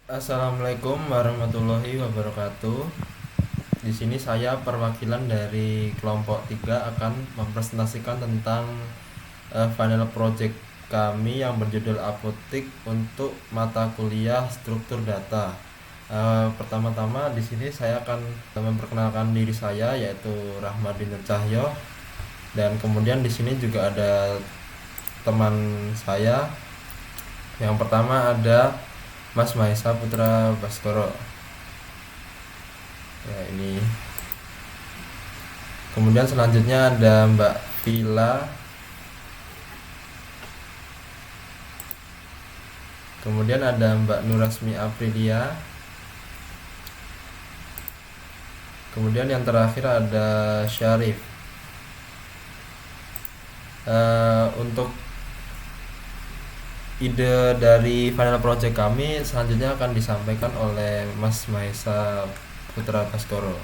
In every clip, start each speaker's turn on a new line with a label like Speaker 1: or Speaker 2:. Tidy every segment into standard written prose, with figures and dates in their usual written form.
Speaker 1: Assalamualaikum warahmatullahi wabarakatuh. Di sini saya perwakilan dari kelompok 3 akan mempresentasikan tentang final project kami yang berjudul Apotik untuk mata kuliah struktur data. Pertama-tama di sini saya akan memperkenalkan diri saya, yaitu Rahmadin Nur Cahyo, dan kemudian di sini juga ada teman saya. Yang pertama ada Mas Maesa Putra Baskoro. Ya, ini. Kemudian selanjutnya ada Mbak Vila. Kemudian ada Mbak Nurasmi Aprilia. Kemudian yang terakhir ada Syarif. Untuk ide dari final project kami selanjutnya akan disampaikan oleh Mas Maesa Putra Baskoro.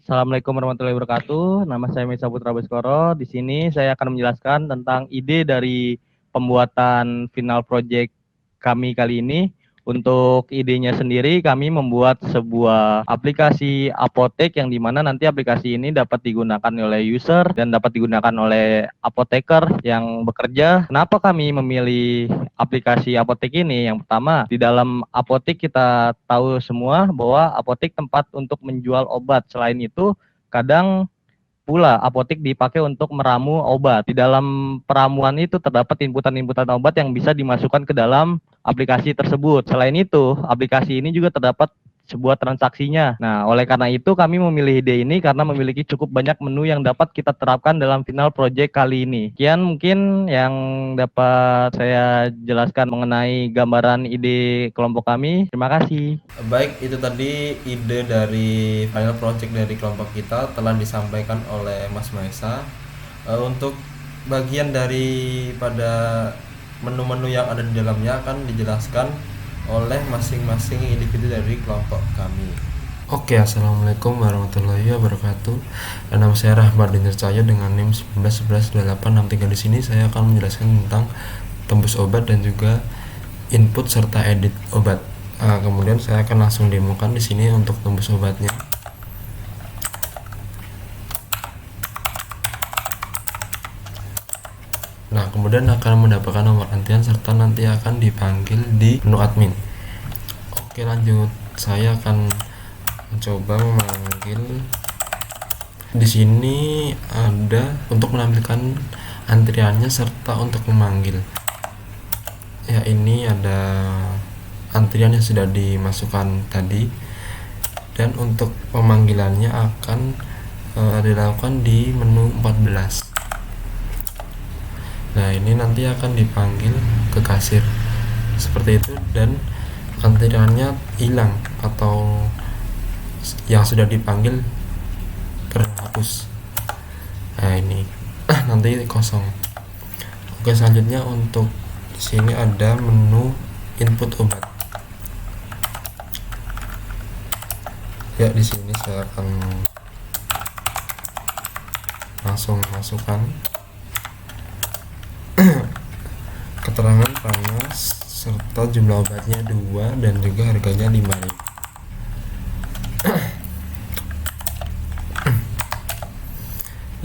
Speaker 2: Assalamualaikum warahmatullahi wabarakatuh. Nama saya Mesa Putra Baskoro. Di sini saya akan menjelaskan tentang ide dari pembuatan final project kami kali ini. Untuk idenya sendiri, kami membuat sebuah aplikasi apotek yang dimana nanti aplikasi ini dapat digunakan oleh user dan dapat digunakan oleh apoteker yang bekerja. Kenapa kami memilih aplikasi apotek ini? Yang pertama, di dalam apotek kita tahu semua bahwa apotek tempat untuk menjual obat. Selain itu, kadang pula apotek dipakai untuk meramu obat. Di dalam peramuan itu terdapat inputan-inputan obat yang bisa dimasukkan ke dalam aplikasi tersebut. Selain itu, aplikasi ini juga terdapat sebuah transaksinya. Nah, oleh karena itu kami memilih ide ini karena memiliki cukup banyak menu yang dapat kita terapkan dalam final project kali ini. Sekian mungkin yang dapat saya jelaskan mengenai gambaran ide kelompok kami. Terima kasih.
Speaker 1: Baik, itu tadi ide dari final project dari kelompok kita telah disampaikan oleh Mas Maesa. Untuk bagian daripada menu-menu yang ada di dalamnya akan dijelaskan oleh masing-masing individu dari kelompok kami. Oke, assalamualaikum warahmatullahi wabarakatuh. Nama saya Rahmat Cahyo dengan NIM 19112863. Di sini saya akan menjelaskan tentang tembus obat dan juga input serta edit obat. Kemudian saya akan langsung demokan di sini untuk tembus obatnya. Nah, kemudian akan mendapatkan nomor antrian serta nanti akan dipanggil di menu admin. Oke, lanjut. Saya akan mencoba memanggil. Di sini ada untuk menampilkan antriannya serta untuk memanggil. Ya, ini ada antrian yang sudah dimasukkan tadi, dan untuk pemanggilannya akan dilakukan di menu 14. Nah, ini nanti akan dipanggil ke kasir seperti itu, dan antriannya hilang atau yang sudah dipanggil terhapus. Nah, ini nanti kosong. Oke, selanjutnya untuk di sini ada menu input obat. Ya, di sini saya akan langsung masukkan keterangan panas serta jumlah obatnya 2 dan juga harganya 5.000.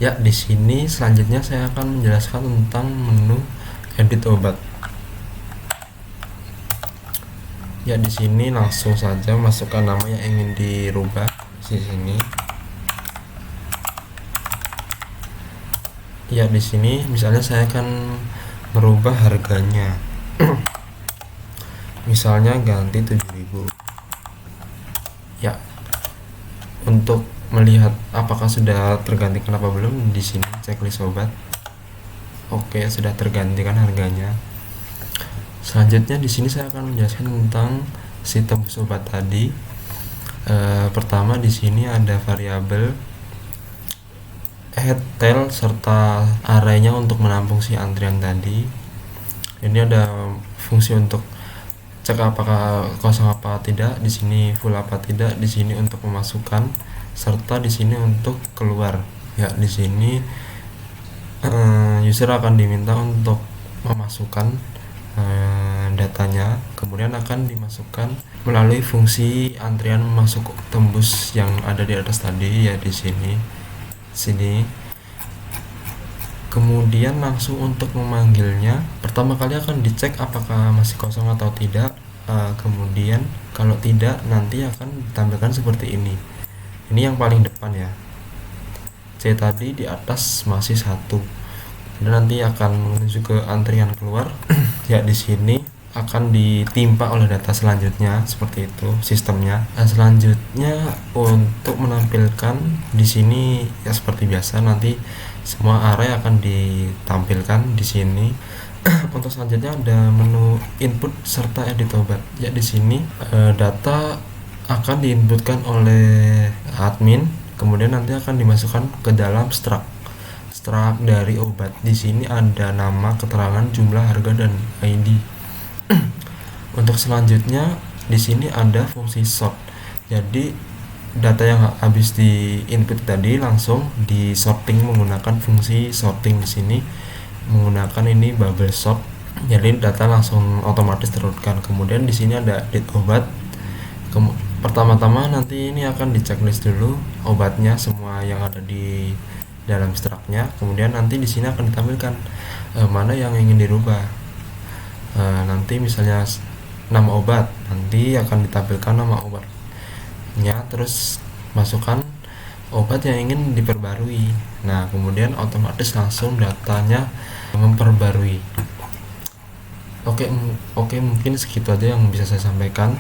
Speaker 1: Ya, di sini selanjutnya saya akan menjelaskan tentang menu edit obat. Ya, di sini langsung saja masukkan nama yang ingin dirubah di sini. Ya, di sini misalnya saya akan merubah harganya. Misalnya ganti 7.000. Ya, untuk melihat apakah sudah tergantikan apa belum, di sini checklist obat. Oke, sudah tergantikan harganya. Selanjutnya di sini saya akan menjelaskan tentang sistem obat tadi. Pertama di sini ada variabel head, tail serta arraynya untuk menampung si antrian tadi. Ini ada fungsi untuk cek apakah kosong apa tidak, di sini full apa tidak, di sini untuk memasukkan serta di sini untuk keluar. Ya, di sini user akan diminta untuk memasukkan datanya, kemudian akan dimasukkan melalui fungsi antrian masuk tembus yang ada di atas tadi ya, di sini. Kemudian langsung untuk memanggilnya, pertama kali akan dicek apakah masih kosong atau tidak. Kemudian kalau tidak, nanti akan ditampilkan seperti ini. Ini yang paling depan ya. C tadi di atas masih 1. Dan nanti akan menuju ke antrian keluar. Ya, di sini akan ditimpa oleh data selanjutnya, seperti itu sistemnya. Selanjutnya untuk menampilkan di sini ya seperti biasa, nanti semua array akan ditampilkan di sini. Untuk selanjutnya ada menu input serta edit obat. Ya, di sini data akan diinputkan oleh admin, kemudian nanti akan dimasukkan ke dalam struct dari obat. Di sini ada nama, keterangan, jumlah, harga, dan ID. Untuk selanjutnya di sini ada fungsi sort. Jadi data yang habis di input tadi langsung di sorting menggunakan fungsi sorting di sini menggunakan ini bubble sort. Jadi data langsung otomatis terurutkan. Kemudian di sini ada edit obat. Pertama-tama nanti ini akan di checklist dulu obatnya, semua yang ada di dalam struknya. Kemudian nanti di sini akan ditampilkan mana yang ingin dirubah. Nanti misalnya nama obat, nanti akan ditampilkan nama obatnya, terus masukkan obat yang ingin diperbarui. Nah, kemudian otomatis langsung datanya memperbarui. Oke, mungkin segitu aja yang bisa saya sampaikan.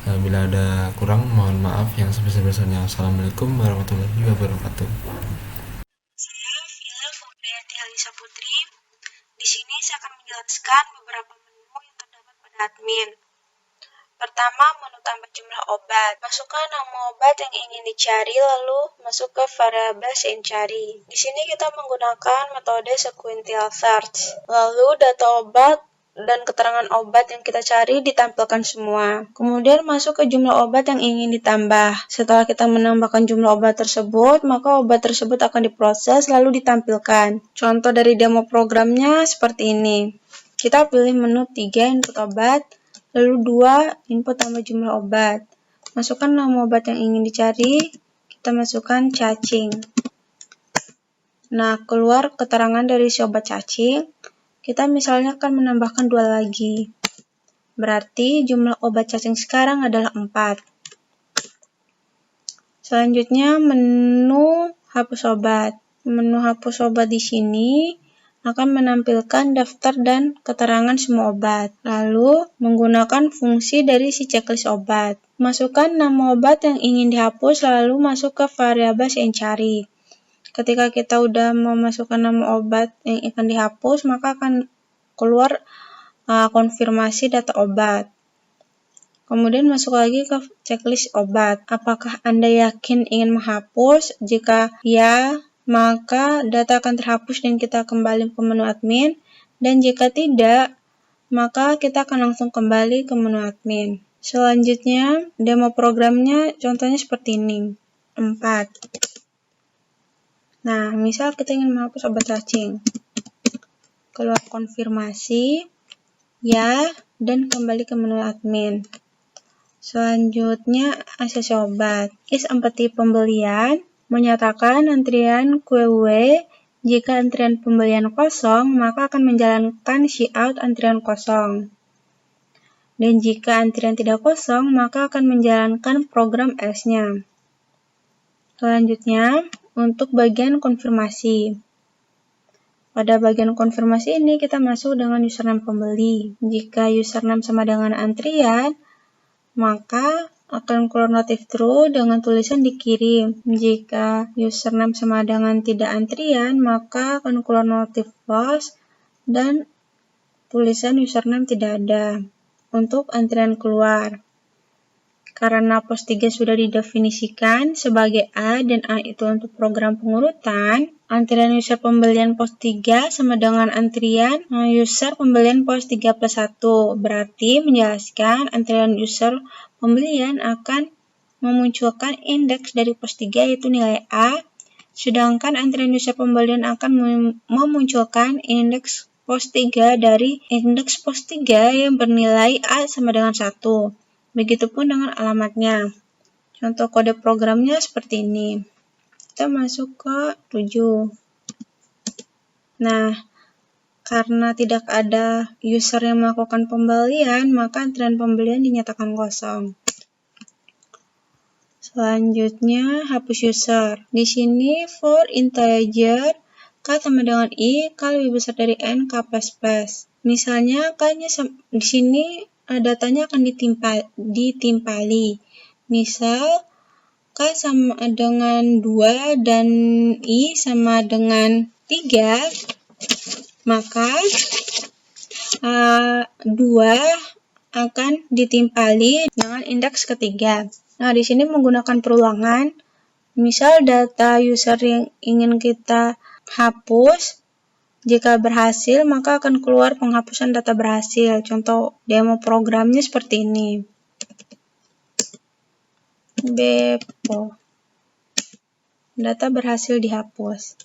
Speaker 1: Bila ada kurang, mohon maaf yang sebesar-besarnya. Assalamualaikum warahmatullahi wabarakatuh.
Speaker 3: Saya Vila Febrianti Alisa Putri. Di sini saya akan menjelaskan beberapa menu yang terdapat pada admin. Pertama, menu tambah jumlah obat. Masukkan nama obat yang ingin dicari, lalu masuk ke variabel yang cari. Di sini kita menggunakan metode sequential search. Lalu data obat dan keterangan obat yang kita cari ditampilkan semua. Kemudian masuk ke jumlah obat yang ingin ditambah. Setelah kita menambahkan jumlah obat tersebut, maka obat tersebut akan diproses lalu ditampilkan. Contoh dari demo programnya seperti ini. Kita pilih menu 3 input obat, lalu 2 input tambah jumlah obat. Masukkan nama obat yang ingin dicari, kita masukkan cacing. Nah, keluar keterangan dari si obat cacing. Kita misalnya akan menambahkan 2 lagi. Berarti jumlah obat cacing sekarang adalah 4. Selanjutnya menu hapus obat. Menu hapus obat di sini akan menampilkan daftar dan keterangan semua obat. Lalu menggunakan fungsi dari si checklist obat. Masukkan nama obat yang ingin dihapus lalu masuk ke variabel yang cari. Ketika kita udah memasukkan nama obat yang akan dihapus, maka akan keluar konfirmasi data obat. Kemudian masuk lagi ke checklist obat. Apakah Anda yakin ingin menghapus? Jika ya, maka data akan terhapus dan kita kembali ke menu admin. Dan jika tidak, maka kita akan langsung kembali ke menu admin. Selanjutnya, demo programnya contohnya seperti ini. 4. Nah, misal kita ingin menghapus obat cacing. Keluar konfirmasi, ya, dan kembali ke menu admin. Selanjutnya, akses obat. Is empty pembelian, menyatakan antrian QW. Jika antrian pembelian kosong, maka akan menjalankan shoutout antrian kosong. Dan jika antrian tidak kosong, maka akan menjalankan program else-nya. Selanjutnya, untuk bagian konfirmasi. Pada bagian konfirmasi ini kita masuk dengan username pembeli. Jika username sama dengan antrian, maka akan keluar notif true dengan tulisan dikirim. Jika username sama dengan tidak antrian, maka akan keluar notif false dan tulisan username tidak ada. Untuk antrian keluar. Karena pos 3 sudah didefinisikan sebagai A dan A itu untuk program pengurutan, antrian user pembelian pos 3 sama dengan antrian user pembelian pos 3 plus 1. Berarti menjelaskan antrian user pembelian akan memunculkan indeks dari pos 3 yaitu nilai A, sedangkan antrian user pembelian akan memunculkan indeks pos 3 dari indeks pos 3 yang bernilai A sama dengan 1. Begitupun dengan alamatnya. Contoh kode programnya seperti ini. Kita masuk ke 7. Nah, karena tidak ada user yang melakukan pembelian, maka antrian pembelian dinyatakan kosong. Selanjutnya, hapus user. Di sini for integer K sama dengan I, K lebih besar dari N, K plus. Misalnya, K-nya di sini datanya akan ditimpali. Misal, K sama dengan 2 dan I sama dengan 3, maka 2 akan ditimpali dengan indeks ketiga. Nah, di sini menggunakan perulangan. Misal data user yang ingin kita hapus, jika berhasil maka akan keluar penghapusan data berhasil. Contoh demo programnya seperti ini. Bepo. Data berhasil dihapus.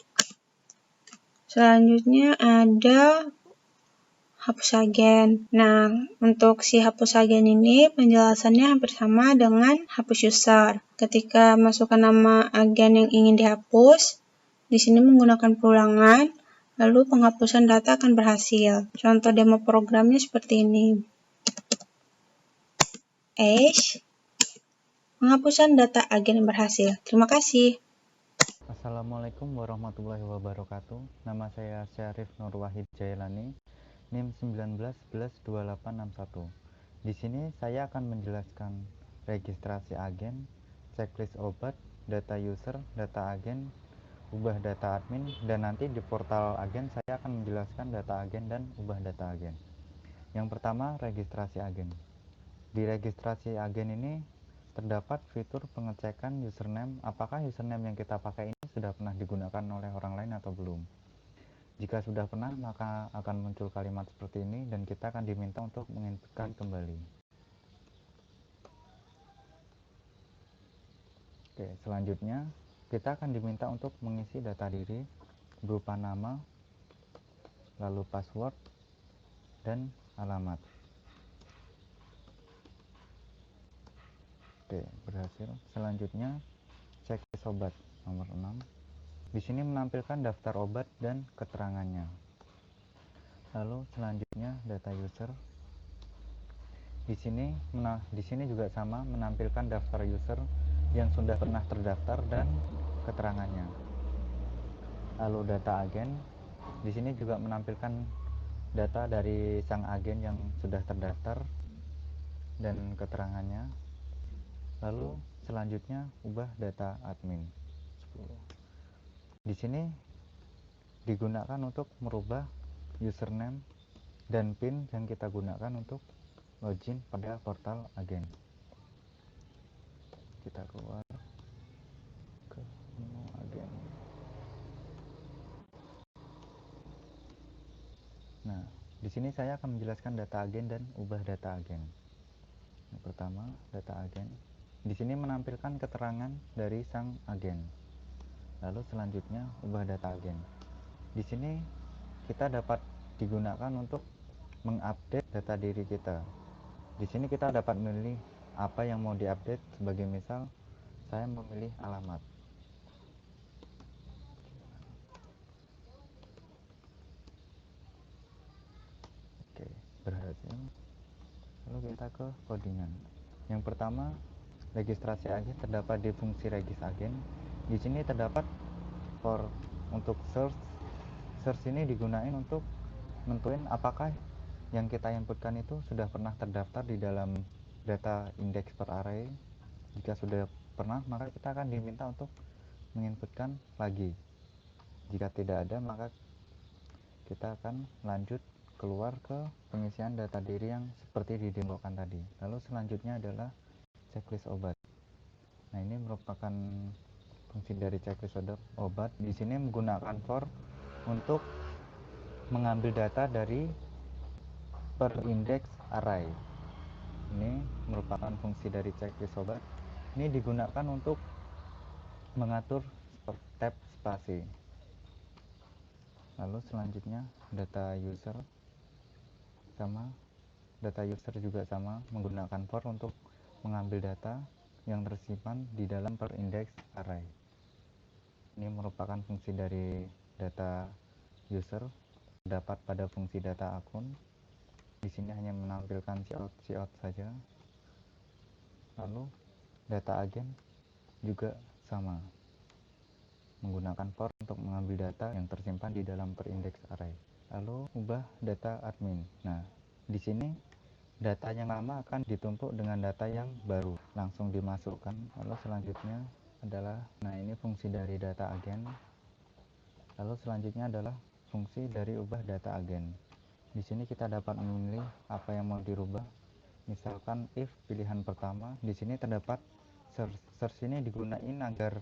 Speaker 3: Selanjutnya ada hapus agen. Nah, untuk si hapus agen ini penjelasannya hampir sama dengan hapus user. Ketika masukkan nama agen yang ingin dihapus, di sini menggunakan perulangan, lalu penghapusan data akan berhasil. Contoh demo programnya seperti ini. Penghapusan data agen yang berhasil. Terima kasih.
Speaker 4: Assalamualaikum warahmatullahi wabarakatuh. Nama saya Syarif Nur Wahid Jailani, NIM 19112861. Di sini saya akan menjelaskan registrasi agen, checklist obat, data user, data agen, ubah data admin, dan nanti di portal agen saya akan menjelaskan data agen dan ubah data agen. Yang pertama, registrasi agen. Di registrasi agen ini terdapat fitur pengecekan username, apakah username yang kita pakai ini sudah pernah digunakan oleh orang lain atau belum. Jika sudah pernah, maka akan muncul kalimat seperti ini dan kita akan diminta untuk menginputkan kembali. Oke, selanjutnya kita akan diminta untuk mengisi data diri berupa nama, lalu password, dan alamat. Oke, berhasil. Selanjutnya, checklist obat nomor 6. Di sini menampilkan daftar obat dan keterangannya. Lalu selanjutnya data user. Di sini juga sama, menampilkan daftar user yang sudah pernah terdaftar dan keterangannya. Lalu data agen. Di sini juga menampilkan data dari sang agen yang sudah terdaftar dan keterangannya. Lalu selanjutnya ubah data admin. 10. Di sini digunakan untuk merubah username dan PIN yang kita gunakan untuk login pada portal agen. Kita keluar ke menu agen. Nah, di sini saya akan menjelaskan data agen dan ubah data agen. Yang pertama, data agen. Di sini menampilkan keterangan dari sang agen. Lalu selanjutnya ubah data agen. Di sini kita dapat digunakan untuk mengupdate data diri kita. Di sini kita dapat memilih apa yang mau diupdate, sebagai misal saya memilih alamat. Oke, berhasil. Lalu kita ke codingan. Yang pertama, registrasi agen terdapat di fungsi regis agen. Di sini terdapat for untuk search. Search ini digunakan untuk menentuin apakah yang kita inputkan itu sudah pernah terdaftar di dalam data index per array. Jika sudah pernah, maka kita akan diminta untuk menginputkan lagi. Jika tidak ada, maka kita akan lanjut keluar ke pengisian data diri yang seperti didemokan tadi. Lalu selanjutnya adalah checklist obat. Nah, ini merupakan fungsi dari checklist obat. Di sini menggunakan for untuk mengambil data dari per index array. Ini merupakan fungsi dari checklist obat. Ini digunakan untuk mengatur tab spasi. Lalu selanjutnya data user juga sama, menggunakan for untuk mengambil data yang tersimpan di dalam per index array. Ini merupakan fungsi dari data user, terdapat pada fungsi data akun. Di sini hanya menampilkan cout saja. Lalu data agen juga sama, menggunakan for untuk mengambil data yang tersimpan di dalam per index array. Lalu ubah data admin. Nah, di sini data yang lama akan ditumpuk dengan data yang baru, langsung dimasukkan. Lalu selanjutnya adalah, nah ini fungsi dari data agen. Lalu selanjutnya adalah fungsi dari ubah data agen. Di sini kita dapat memilih apa yang mau dirubah. Misalkan if pilihan pertama, di sini terdapat search ini digunain agar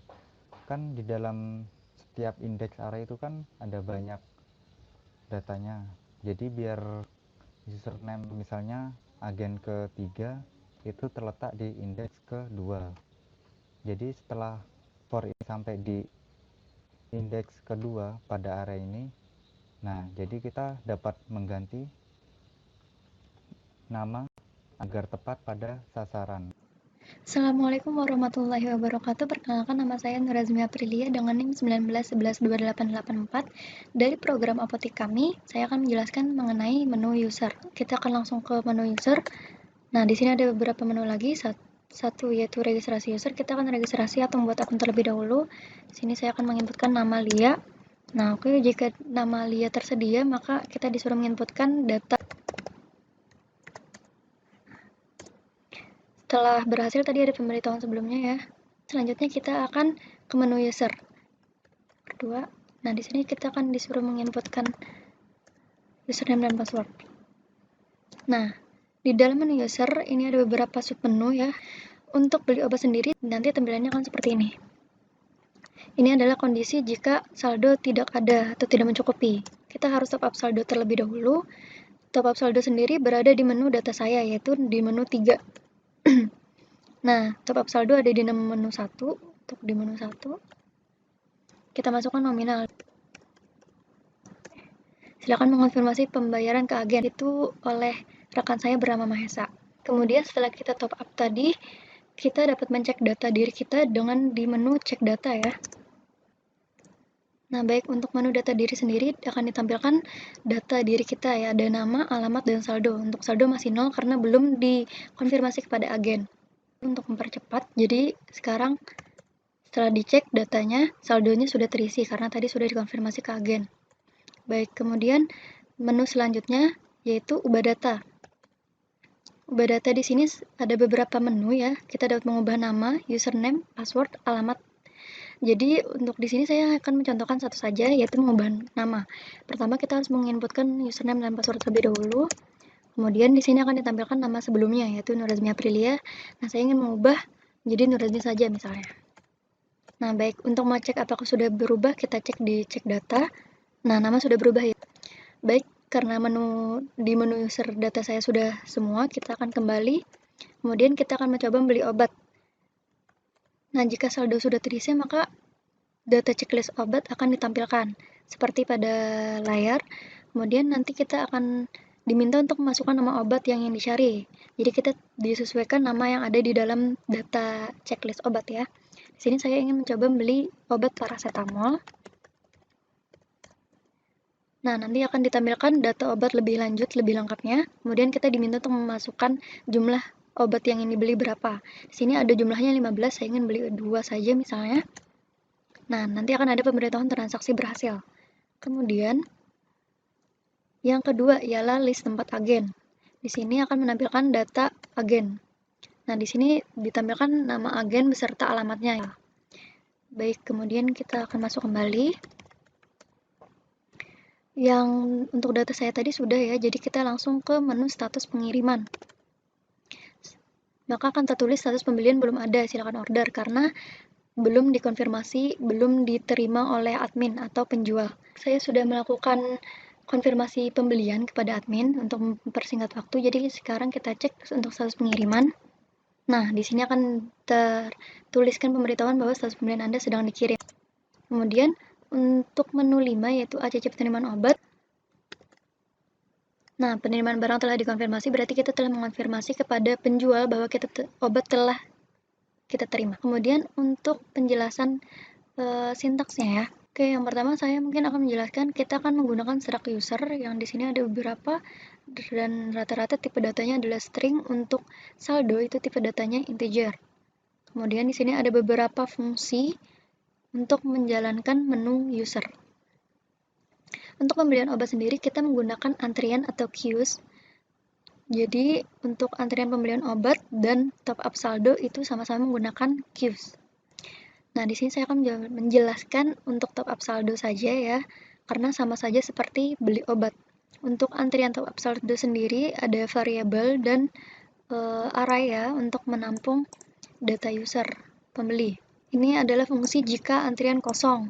Speaker 4: kan di dalam setiap indeks array itu kan ada banyak datanya. Jadi biar username misalnya agen ketiga itu terletak di indeks kedua. Jadi setelah for ini sampai di indeks kedua pada array ini, nah jadi kita dapat mengganti nama agar tepat pada sasaran.
Speaker 5: Assalamualaikum warahmatullahi wabarakatuh. Perkenalkan, nama saya Nurazmi Aprilia dengan NIM 19112884 dari program Apotik kami. Saya akan menjelaskan mengenai menu user. Kita akan langsung ke menu user. Nah, di sini ada beberapa menu lagi. Satu yaitu registrasi user. Kita akan registrasi atau membuat akun terlebih dahulu. Di sini saya akan menginputkan nama Lia. Nah, oke, jika nama Lia tersedia, maka kita disuruh menginputkan data. Setelah berhasil, tadi ada pemberitahuan sebelumnya ya. Selanjutnya kita akan ke menu user. Kedua, nah di sini kita akan disuruh menginputkan username dan password. Nah, di dalam menu user ini ada beberapa submenu ya. Untuk beli obat sendiri, nanti tampilannya akan seperti ini. Ini adalah kondisi jika saldo tidak ada atau tidak mencukupi. Kita harus top up saldo terlebih dahulu. Top up saldo sendiri berada di menu data saya, yaitu di menu 3. Nah, top up saldo ada di menu 1. Untuk di menu 1, kita masukkan nominal. Silakan mengonfirmasi pembayaran ke agen itu oleh rekan saya bernama Mahesa. Kemudian setelah kita top up tadi, kita dapat mencek data diri kita dengan di menu cek data ya. Nah, baik, untuk menu data diri sendiri akan ditampilkan data diri kita ya, ada nama, alamat, dan saldo. Untuk saldo masih 0 karena belum dikonfirmasi kepada agen. Untuk mempercepat, jadi sekarang setelah dicek datanya, saldonya sudah terisi karena tadi sudah dikonfirmasi ke agen. Baik, kemudian menu selanjutnya yaitu ubah data. Ubah data di sini ada beberapa menu ya. Kita dapat mengubah nama, username, password, alamat. Jadi untuk di sini saya akan mencontohkan satu saja, yaitu mengubah nama. Pertama kita harus menginputkan username dan password terlebih dahulu. Kemudian di sini akan ditampilkan nama sebelumnya, yaitu Nurazmi Aprilia. Nah, saya ingin mengubah menjadi Nurazmi saja misalnya. Nah, baik, untuk mengecek apakah sudah berubah, kita cek di cek data. Nah, nama sudah berubah ya. Baik, karena di menu user data saya sudah semua, kita akan kembali. Kemudian kita akan mencoba membeli obat. Nah, jika saldo sudah terisi, maka data checklist obat akan ditampilkan seperti pada layar. Kemudian nanti kita akan diminta untuk memasukkan nama obat yang ingin dicari. Jadi kita disesuaikan nama yang ada di dalam data checklist obat ya. Di sini saya ingin mencoba membeli obat paracetamol. Nah, nanti akan ditampilkan data obat lebih lanjut, lebih lengkapnya. Kemudian kita diminta untuk memasukkan jumlah obat yang ingin dibeli berapa. Di sini ada jumlahnya 15, saya ingin beli 2 saja misalnya. Nah, nanti akan ada pemberitahuan transaksi berhasil. Kemudian, yang kedua ialah list tempat agen. Di sini akan menampilkan data agen. Nah, di sini ditampilkan nama agen beserta alamatnya. Baik, kemudian kita akan masuk kembali. Yang untuk data saya tadi sudah ya, jadi kita langsung ke menu status pengiriman. Maka akan tertulis status pembelian belum ada, silakan order, karena belum dikonfirmasi, belum diterima oleh admin atau penjual. Saya sudah melakukan konfirmasi pembelian kepada admin untuk mempersingkat waktu, jadi sekarang kita cek untuk status pengiriman. Nah, di sini akan tertuliskan pemberitahuan bahwa status pembelian Anda sedang dikirim. Kemudian, untuk menu 5 yaitu ACC penerimaan obat. Nah, penerimaan barang telah dikonfirmasi berarti kita telah mengonfirmasi kepada penjual bahwa obat telah kita terima. Kemudian untuk penjelasan sintaksnya ya. Oke, yang pertama saya mungkin akan menjelaskan kita akan menggunakan struct user yang di sini ada beberapa dan rata-rata tipe datanya adalah string. Untuk saldo itu tipe datanya integer. Kemudian di sini ada beberapa fungsi untuk menjalankan menu user. Untuk pembelian obat sendiri kita menggunakan antrian atau queues. Jadi untuk antrian pembelian obat dan top up saldo itu sama-sama menggunakan queues. Nah, di sini saya akan menjelaskan untuk top up saldo saja ya, karena sama saja seperti beli obat. Untuk antrian top up saldo sendiri ada variabel dan array ya untuk menampung data user pembeli. Ini adalah fungsi jika antrian kosong.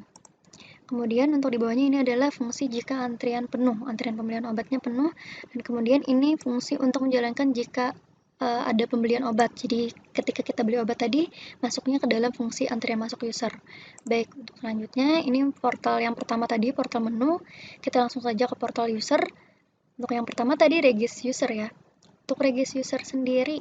Speaker 5: Kemudian untuk di bawahnya ini adalah fungsi jika antrian penuh, antrian pembelian obatnya penuh. Dan kemudian ini fungsi untuk menjalankan jika ada pembelian obat. Jadi ketika kita beli obat tadi, masuknya ke dalam fungsi antrian masuk user. Baik, untuk selanjutnya ini portal yang pertama tadi, portal menu. Kita langsung saja ke portal user. Untuk yang pertama tadi regis user ya. Untuk regis user sendiri,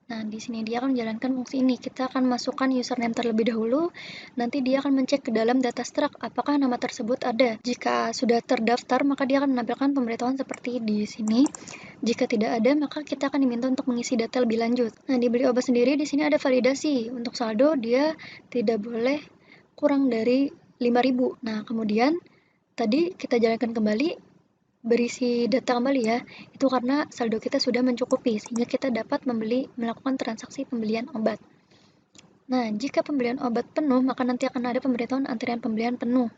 Speaker 5: nah di sini dia akan menjalankan fungsi ini. Kita akan masukkan username terlebih dahulu. Nanti dia akan mencek ke dalam data struct apakah nama tersebut ada. Jika sudah terdaftar, maka dia akan menampilkan pemberitahuan seperti di sini. Jika tidak ada, maka kita akan diminta untuk mengisi data lebih lanjut. Nah, di beli obat sendiri di sini ada validasi. Untuk saldo dia tidak boleh kurang dari 5.000. Nah, kemudian tadi kita jalankan kembali berisi data kembali ya, itu karena saldo kita sudah mencukupi sehingga kita dapat melakukan transaksi pembelian obat. Nah, jika pembelian obat penuh, maka nanti akan ada pemberitahuan antrian pembelian penuh.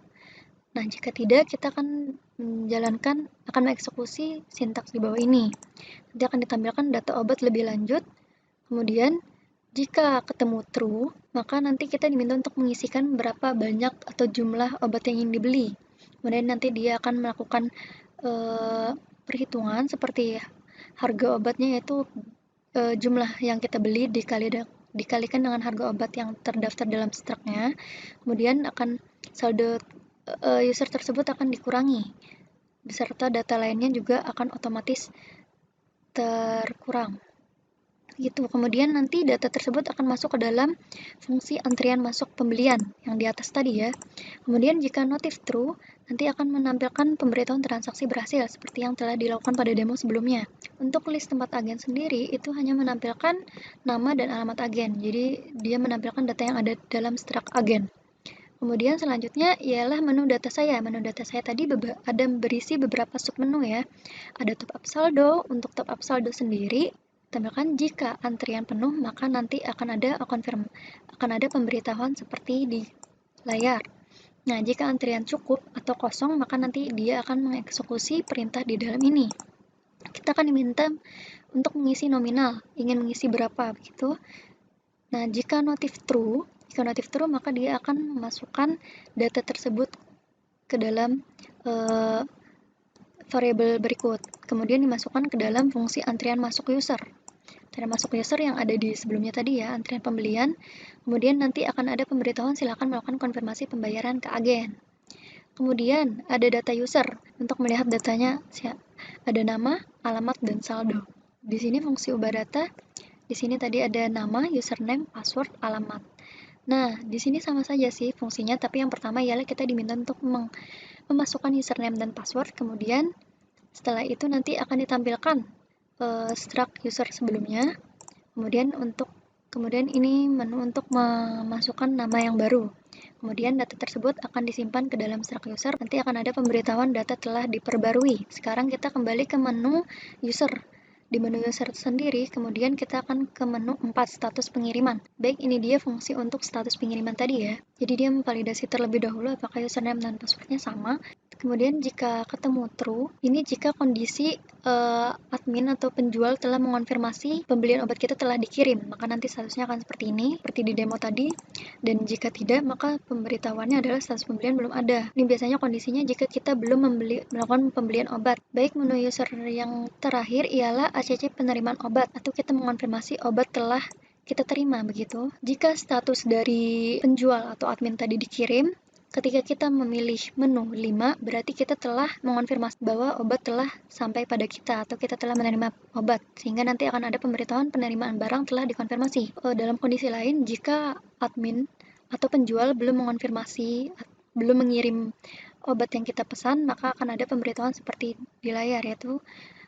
Speaker 5: Nah, jika tidak, kita akan mengeksekusi sintaks di bawah ini. Nanti akan ditampilkan data obat lebih lanjut. Kemudian, jika ketemu true, maka nanti kita diminta untuk mengisikan berapa banyak atau jumlah obat yang ingin dibeli. Kemudian nanti dia akan melakukan perhitungan seperti harga obatnya, yaitu jumlah yang kita beli dikalikan dengan harga obat yang terdaftar dalam struct-nya. Kemudian akan saldo user tersebut akan dikurangi beserta data lainnya juga akan otomatis terkurang gitu. Kemudian nanti data tersebut akan masuk ke dalam fungsi antrian masuk pembelian yang di atas tadi ya. Kemudian jika notif true, nanti akan menampilkan pemberitahuan transaksi berhasil seperti yang telah dilakukan pada demo sebelumnya. Untuk list tempat agen sendiri itu hanya menampilkan nama dan alamat agen. Jadi dia menampilkan data yang ada dalam struct agen. Kemudian selanjutnya ialah menu data saya. Menu data saya tadi ada berisi beberapa submenu ya. Ada top up saldo. Untuk top up saldo sendiri tampilkan jika antrian penuh, maka nanti akan ada pemberitahuan seperti di layar. Nah, jika antrian cukup atau kosong, maka nanti dia akan mengeksekusi perintah di dalam ini. Kita akan diminta untuk mengisi nominal, ingin mengisi berapa begitu. Nah, jika notif true, maka dia akan memasukkan data tersebut ke dalam variabel berikut. Kemudian dimasukkan ke dalam fungsi antrian masuk user. Antrian masuk user yang ada di sebelumnya tadi ya, antrian pembelian. Kemudian nanti akan ada pemberitahuan silakan melakukan konfirmasi pembayaran ke agen. Kemudian ada data user. Untuk melihat datanya ada nama, alamat, dan saldo. Di sini fungsi ubah data. Di sini tadi ada nama, username, password, alamat. Nah, di sini sama saja sih fungsinya, tapi yang pertama ialah kita diminta untuk memasukkan username dan password. Kemudian setelah itu nanti akan ditampilkan struct user sebelumnya. Kemudian ini menu untuk memasukkan nama yang baru. Kemudian data tersebut akan disimpan ke dalam struct user. Nanti akan ada pemberitahuan data telah diperbarui. Sekarang kita kembali ke menu user. Di menu user sendiri, kemudian kita akan ke menu 4 status pengiriman. Baik, ini dia fungsi untuk status pengiriman tadi ya. Jadi dia memvalidasi terlebih dahulu apakah username dan passwordnya sama. Kemudian jika ketemu true, ini jika kondisi admin atau penjual telah mengonfirmasi pembelian obat kita telah dikirim, maka nanti statusnya akan seperti ini, seperti di demo tadi. Dan jika tidak, maka pemberitahuannya adalah status pembelian belum ada. Ini biasanya kondisinya jika kita belum melakukan pembelian obat. Baik, menu user yang terakhir ialah ACC penerimaan obat, atau kita mengonfirmasi obat telah kita terima begitu. Jika status dari penjual atau admin tadi dikirim, Ketika kita memilih menu 5, berarti kita telah mengonfirmasi bahwa obat telah sampai pada kita atau kita telah menerima obat, sehingga nanti akan ada pemberitahuan penerimaan barang telah dikonfirmasi. Dalam kondisi lain, jika admin atau penjual belum mengonfirmasi, belum mengirim obat yang kita pesan, maka akan ada pemberitahuan seperti di layar, yaitu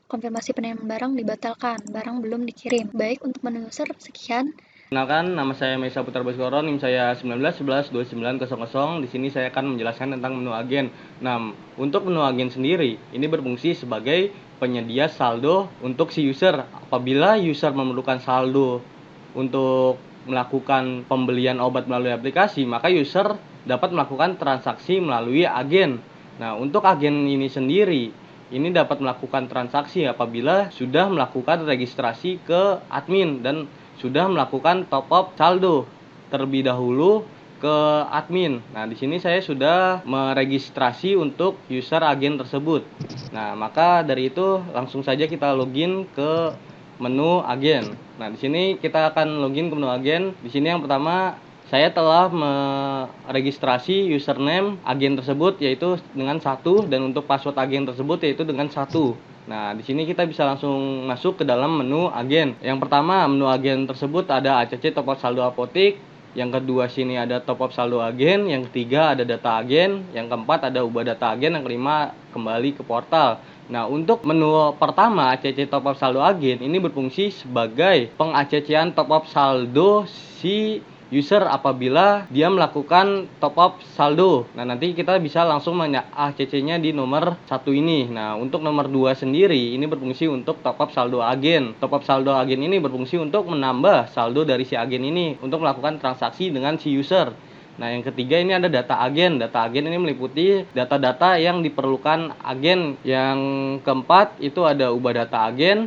Speaker 5: konfirmasi penerimaan barang dibatalkan, barang belum dikirim. Baik, untuk menu user sekian.
Speaker 2: Kenalkan, nama saya Mesa Putra Baskoro, NIM saya 19112900. Di sini saya akan menjelaskan tentang menu agen. Nah, untuk menu agen sendiri, ini berfungsi sebagai penyedia saldo untuk si user. Apabila user memerlukan saldo untuk melakukan pembelian obat melalui aplikasi, maka user dapat melakukan transaksi melalui agen. Nah, untuk agen ini sendiri, ini dapat melakukan transaksi apabila sudah melakukan registrasi ke admin dan sudah melakukan top up saldo terlebih dahulu ke admin. Nah, di sini saya sudah meregistrasi untuk user agen tersebut. Nah, maka dari itu langsung saja kita login ke menu agen. Nah, di sini kita akan login ke menu agen. Di sini yang pertama saya telah meregistrasi username agen tersebut yaitu dengan 1 dan untuk password agen tersebut yaitu dengan 1. Nah, di sini kita bisa langsung masuk ke dalam menu agen. Yang pertama, menu agen tersebut ada ACC top up saldo apotik. Yang kedua sini ada top up saldo agen. Yang ketiga ada data agen. Yang keempat ada ubah data agen. Yang kelima kembali ke portal. Nah, untuk menu pertama ACC top up saldo agen ini berfungsi sebagai peng-ACC-an top up saldo si user apabila dia melakukan top up saldo. Nah, nanti kita bisa langsung ACC-nya di nomor 1 ini. Nah, untuk nomor 2 sendiri ini berfungsi untuk top up saldo agen. Top up saldo agen ini berfungsi untuk menambah saldo dari si agen ini untuk melakukan transaksi dengan si user. Nah, yang ketiga ini ada data agen. Data agen ini meliputi data-data yang diperlukan agen. Yang keempat itu ada ubah data agen.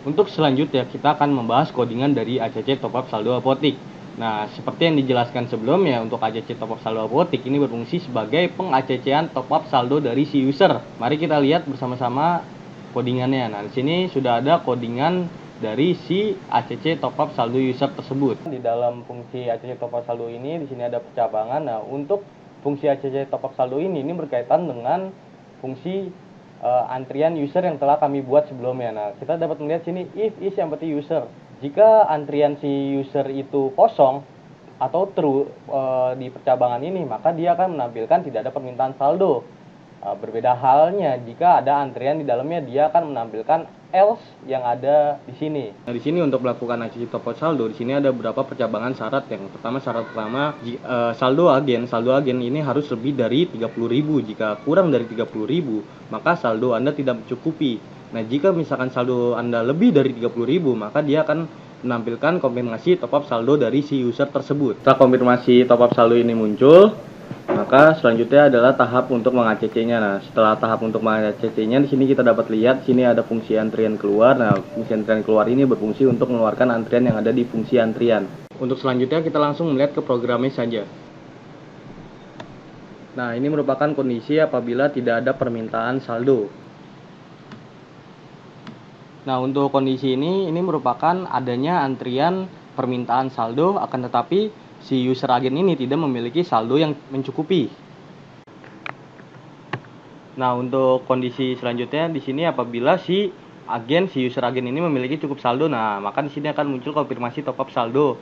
Speaker 2: Untuk selanjutnya kita akan membahas codingan dari ACC top up saldo apotik. Nah, seperti yang dijelaskan sebelumnya, untuk ACC top up saldo apotik ini berfungsi sebagai peng-ACC-an top up saldo dari si user. Mari kita lihat bersama-sama codingannya. Nah, di sini sudah ada codingan dari si ACC top up saldo user tersebut. Di dalam fungsi ACC top up saldo ini, di sini ada percabangan. Nah, untuk fungsi ACC top up saldo ini berkaitan dengan fungsi antrian user yang telah kami buat sebelumnya. Nah, kita dapat melihat sini if is empty user. Jika antrian si user itu kosong atau true di percabangan ini, maka dia akan menampilkan tidak ada permintaan saldo. Berbeda halnya jika ada antrian di dalamnya, dia akan menampilkan else yang ada di sini. Nah, di sini untuk melakukan ACC top up saldo, di sini ada beberapa percabangan syarat. Yang pertama, syarat pertama, saldo agen ini harus lebih dari 30.000. Jika kurang dari 30.000, maka saldo Anda tidak mencukupi. Nah, jika misalkan saldo Anda lebih dari 30.000, maka dia akan menampilkan konfirmasi top up saldo dari si user tersebut. Setelah konfirmasi top up saldo ini muncul, maka selanjutnya adalah tahap untuk meng-ACC-nya. Nah, setelah tahap untuk meng-ACC-nya, di sini kita dapat lihat sini ada fungsi antrian keluar. Nah, fungsi antrian keluar ini berfungsi untuk mengeluarkan antrian yang ada di fungsi antrian. Untuk selanjutnya kita langsung melihat ke programnya saja. Nah, ini merupakan kondisi apabila tidak ada permintaan saldo. Nah, untuk kondisi ini merupakan adanya antrian permintaan saldo, akan tetapi si user agen ini tidak memiliki saldo yang mencukupi. Nah, untuk kondisi selanjutnya di sini apabila si user agen ini memiliki cukup saldo, nah maka di sini akan muncul konfirmasi top up saldo.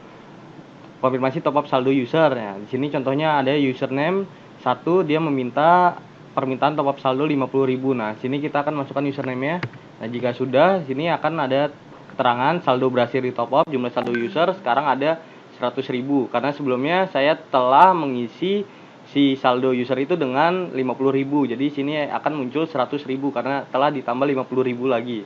Speaker 2: Konfirmasi top up saldo user. Nah, di sini contohnya ada username 1, dia meminta permintaan top up saldo 50.000. Nah, sini kita akan masukkan username-nya. Nah, jika sudah, sini akan ada keterangan saldo berhasil di top up, jumlah saldo user sekarang ada 100.000. Karena sebelumnya saya telah mengisi si saldo user itu dengan 50.000. Jadi sini akan muncul 100.000 karena telah ditambah 50.000 lagi.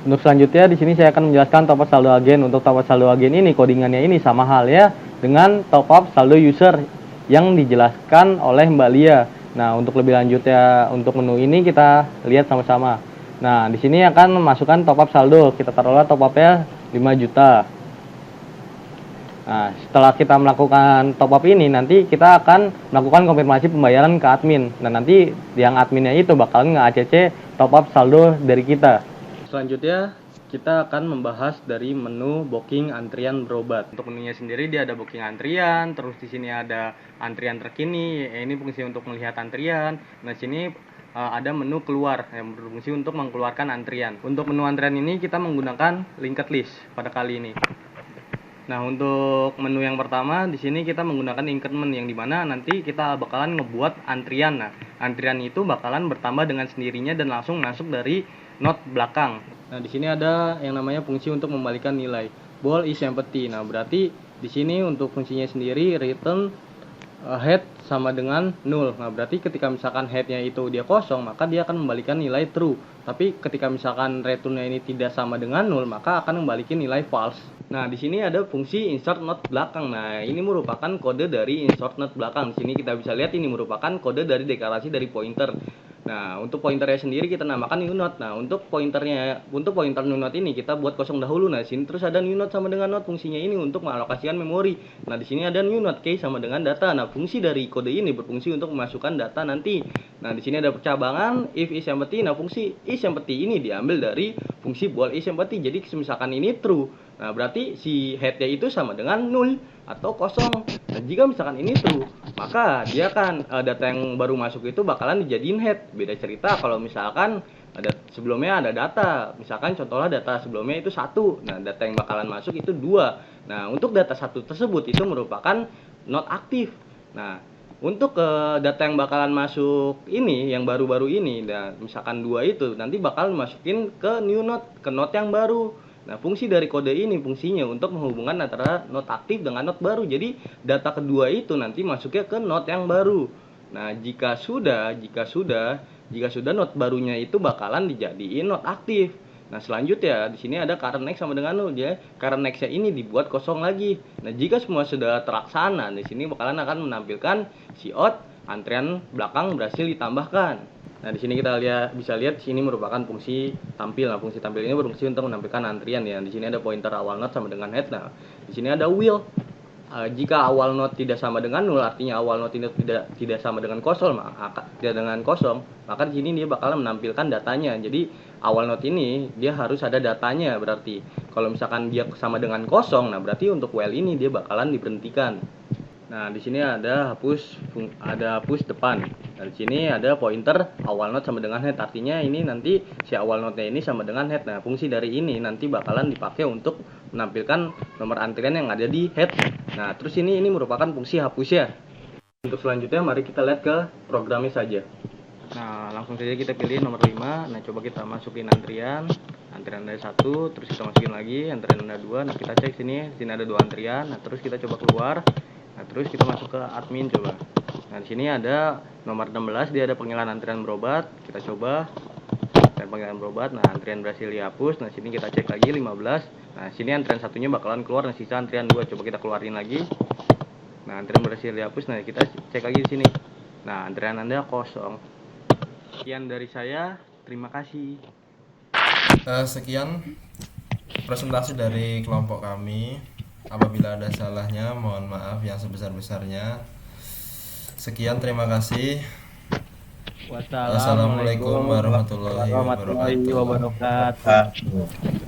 Speaker 2: Untuk selanjutnya di sini saya akan menjelaskan top up saldo agen. Untuk top up saldo agen ini codingannya ini sama halnya dengan top up saldo user yang dijelaskan oleh Mbak Lia. Nah, untuk lebih lanjutnya untuk menu ini kita lihat sama-sama. Nah, di sini akan memasukkan top up saldo. Kita taruhlah top up-nya 5 juta. Nah, setelah kita melakukan top up ini, nanti kita akan melakukan konfirmasi pembayaran ke admin. Nah, nanti yang adminnya itu bakal nge-ACC top up saldo dari kita. Selanjutnya, kita akan membahas dari menu booking antrian berobat. Untuk menunya sendiri dia ada booking antrian, terus di sini ada antrian terkini, ini fungsi untuk melihat antrian. Nah, sini ada menu keluar yang berfungsi untuk mengeluarkan antrian. Untuk menu antrian ini kita menggunakan linked list pada kali ini. Nah, untuk menu yang pertama di sini kita menggunakan increment yang dimana nanti kita bakalan ngebuat antrian. Nah, antrian itu bakalan bertambah dengan sendirinya dan langsung masuk dari note belakang. Nah, di sini ada yang namanya fungsi untuk membalikan nilai. Bold is empty. Nah, berarti di sini untuk fungsinya sendiri return head sama dengan 0. Nah, berarti ketika misalkan headnya itu dia kosong, maka dia akan membalikan nilai true. Tapi ketika misalkan returnnya ini tidak sama dengan 0, maka akan membalikan nilai false. Nah, di sini ada fungsi insert note belakang. Nah, ini merupakan kode dari insert note belakang. Di sini kita bisa lihat ini merupakan kode dari deklarasi dari pointer. Nah, untuk pointernya sendiri kita namakan new note. Nah, untuk pointer new note ini kita buat kosong dahulu. Nah, di sini terus ada new note sama dengan note, fungsinya ini untuk mengalokasikan memori. Nah, di sini ada new note case sama dengan data. Nah, fungsi dari kode ini berfungsi untuk memasukkan data nanti. Nah, di sini ada percabangan if is empty. Nah, fungsi is empty ini diambil dari fungsi bold is empty. Jadi misalkan ini true, nah berarti si headnya itu sama dengan 0 atau kosong. Nah, jika misalkan ini true, maka dia kan data yang baru masuk itu bakalan dijadiin head. Beda cerita kalau misalkan sebelumnya ada data, misalkan contohnya data sebelumnya itu 1, nah data yang bakalan masuk itu 2. Nah, untuk data 1 tersebut itu merupakan not aktif. Nah, untuk data yang bakalan masuk ini, yang baru-baru ini, nah misalkan 2 itu nanti bakal masukin ke new note, ke note yang baru. Nah, fungsi dari kode ini fungsinya untuk menghubungkan antara note aktif dengan note baru. Jadi, data kedua itu nanti masuknya ke note yang baru. Nah, jika sudah note barunya itu bakalan dijadiin note aktif. Nah, selanjutnya di sini ada current next sama dengan 0 ya. Current next-nya ini dibuat kosong lagi. Nah, jika semua sudah terlaksana, di sini bakalan akan menampilkan si out antrian belakang berhasil ditambahkan. Nah, di sini kita bisa lihat sini merupakan fungsi tampil. Nah, fungsi tampil ini berfungsi untuk menampilkan antrian ya. Di sini ada pointer awal note sama dengan head. Nah, di sini ada wheel. Jika awal note tidak sama dengan 0, artinya awal note ini tidak sama dengan kosong, maka di sini dia bakalan menampilkan datanya. Jadi awal note ini dia harus ada datanya berarti. Kalau misalkan dia sama dengan kosong, nah berarti untuk while ini dia bakalan diberhentikan. Nah, di sini ada hapus depan. Nah, di sini ada pointer awal note sama dengan head. Artinya ini nanti si awal note-nya ini sama dengan head. Nah, fungsi dari ini nanti bakalan dipakai untuk menampilkan nomor antrian yang ada di head. Nah, terus ini merupakan fungsi hapus ya. Untuk selanjutnya mari kita lihat ke programnya saja. Nah, langsung saja kita pilih nomor 5. Nah, coba kita masukin antrian ada 1, terus kita masukin lagi antrian ada 2. Nah, kita cek sini ada 2 antrian. Nah, terus kita coba keluar. Nah, terus kita masuk ke admin coba. Nah, di sini ada nomor 16, dia ada panggilan antrian berobat. Kita coba panggilan berobat. Nah, antrian berhasil dihapus. Nah, sini kita cek lagi 15. Nah, sini antrian satunya bakalan keluar, nah sisa antrian 2. Coba kita keluarin lagi. Nah, antrian berhasil dihapus. Nah, kita cek lagi di sini. Nah, antrian Anda kosong. Sekian dari saya. Terima kasih.
Speaker 1: Sekian presentasi dari kelompok kami. Apabila ada salahnya, mohon maaf yang sebesar-besarnya. Sekian, terima kasih. Wassalamualaikum warahmatullahi wabarakatuh.